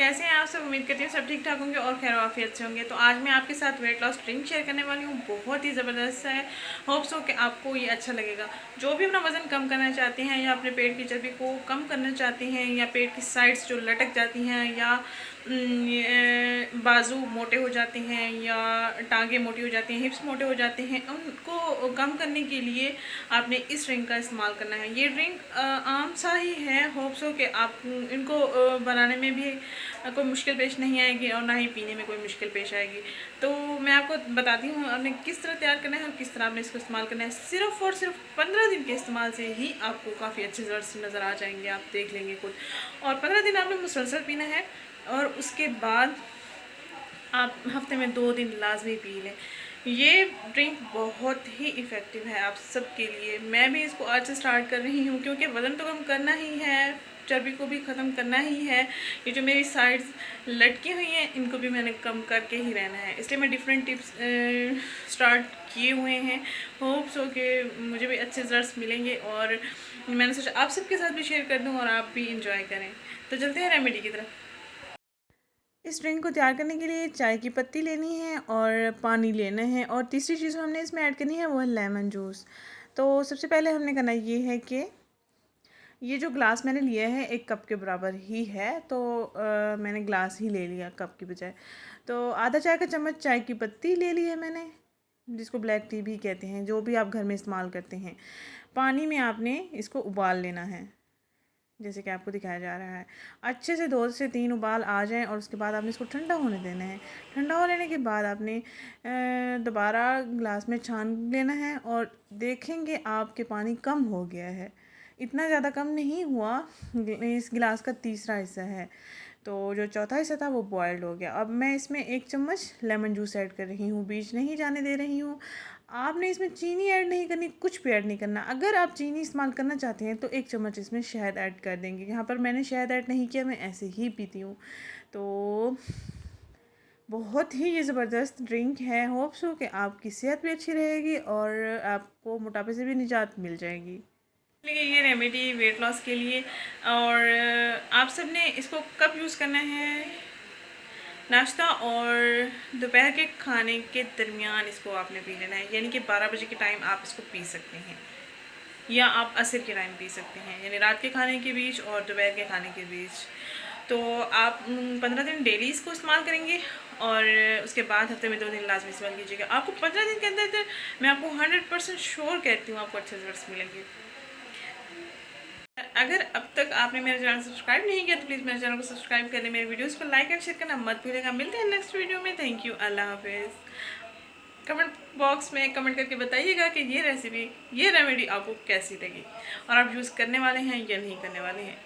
कैसे हैं आप सब। उम्मीद करती हूँ सब ठीक ठाक होंगे और खैर वाफियत से होंगे। तो आज मैं आपके साथ वेट लॉस ड्रिंक शेयर करने वाली हूँ, बहुत ही ज़बरदस्त है। होप्स हो कि आपको ये अच्छा लगेगा। जो भी अपना वज़न कम करना चाहते हैं या अपने पेट की चर्बी को कम करना चाहते हैं या पेट की साइड्स जो लटक जाती हैं या बाजू मोटे हो जाते हैं या टांगे मोटी हो जाती हैं, हिप्स मोटे हो जाते हैं, उनको कम करने के लिए आपने इस ड्रिंक का इस्तेमाल करना है। ये ड्रिंक आम सा ही है। होप्स हो कि आप इनको बनाने में भी कोई मुश्किल पेश नहीं आएगी और ना ही पीने में कोई मुश्किल पेश आएगी। तो मैं आपको बताती हूँ आपने किस तरह तैयार करना है और किस तरह आपने इसको इस्तेमाल करना है। सिर्फ और सिर्फ 15 दिन के इस्तेमाल से ही आपको काफ़ी अच्छे रिजल्ट नज़र आ जाएंगे, आप देख लेंगे खुद। और 15 दिन आपने मुसलसल पीना है और उसके बाद आप हफ्ते में 2 दिन लाजमी पी लें। ये ड्रिंक बहुत ही इफ़ेक्टिव है आप सबके लिए। मैं भी इसको आज से स्टार्ट कर रही हूँ क्योंकि वज़न तो कम करना ही है, चर्बी को भी ख़त्म करना ही है। ये जो मेरी साइड्स लटकी हुई हैं इनको भी मैंने कम करके ही रहना है, इसलिए मैं डिफरेंट टिप्स स्टार्ट किए हुए हैं। होप्स हो कि मुझे भी अच्छे रिजल्ट्स मिलेंगे और मैंने सोचा आप सबके साथ भी शेयर कर दूँ और आप भी इंजॉय करें। तो चलते हैं रेमेडी की तरफ। इस ड्रिंक को तैयार करने के लिए चाय की पत्ती लेनी है और पानी लेना है और तीसरी चीज़ हमने इसमें ऐड करनी है वो है लेमन जूस। तो सबसे पहले हमने करना ये है कि ये जो ग्लास मैंने लिया है 1 कप के बराबर ही है, तो मैंने ग्लास ही ले लिया कप की बजाय। तो आधा चाय का चम्मच चाय की पत्ती ले ली है मैंने, जिसको ब्लैक टी भी कहते हैं, जो भी आप घर में इस्तेमाल करते हैं। पानी में आपने इसको उबाल लेना है जैसे कि आपको दिखाया जा रहा है। अच्छे से 2 से 3 उबाल आ जाएं और उसके बाद आपने इसको ठंडा होने देना है। ठंडा हो लेने के बाद आपने दोबारा ग्लास में छान लेना है और देखेंगे आपके पानी कम हो गया है। इतना ज़्यादा कम नहीं हुआ, इस गिलास का तीसरा हिस्सा है, तो जो चौथा हिस्सा था वो बॉयल्ड हो गया। अब मैं इसमें 1 चम्मच लेमन जूस ऐड कर रही हूँ, बीज नहीं जाने दे रही हूँ। आपने इसमें चीनी ऐड नहीं करनी, कुछ भी ऐड नहीं करना। अगर आप चीनी इस्तेमाल करना चाहते हैं तो 1 चम्मच इसमें शहद ऐड कर देंगे। यहाँ पर मैंने शहद ऐड नहीं किया, मैं ऐसे ही पीती हूँ। तो बहुत ही ये ज़बरदस्त ड्रिंक है। होप्स हो कि आपकी सेहत भी अच्छी रहेगी और आपको मोटापे से भी निजात मिल जाएगी। इसलिए ये रेमेडी वेट लॉस के लिए। और आप सब ने इसको कब यूज़ करना है, नाश्ता और दोपहर के खाने के दरमियान इसको आपने पी लेना है। यानी कि 12 बजे के टाइम आप इसको पी सकते हैं या आप असर के टाइम पी सकते हैं, यानी रात के खाने के बीच और दोपहर के खाने के बीच। तो आप 15 दिन डेली इसको इस्तेमाल करेंगे और उसके बाद हफ्ते में 2 दिन लाजमी इस्तेमाल कीजिएगा। आपको 15 दिन के अंदर मैं आपको 100% श्योर कहती हूँ आपको अच्छे रिजल्ट मिलेंगे। अगर अब तक आपने मेरा चैनल सब्सक्राइब नहीं किया तो प्लीज़ मेरे चैनल को सब्सक्राइब करें, मेरे वीडियोस को लाइक एंड शेयर करना मत भूलिएगा। मिलते हैं नेक्स्ट वीडियो में। थैंक यू, अल्लाह हाफिज़। कमेंट बॉक्स में कमेंट करके बताइएगा कि ये रेसिपी, ये रेमेडी आपको कैसी लगी और आप यूज़ करने वाले हैं या नहीं करने वाले हैं।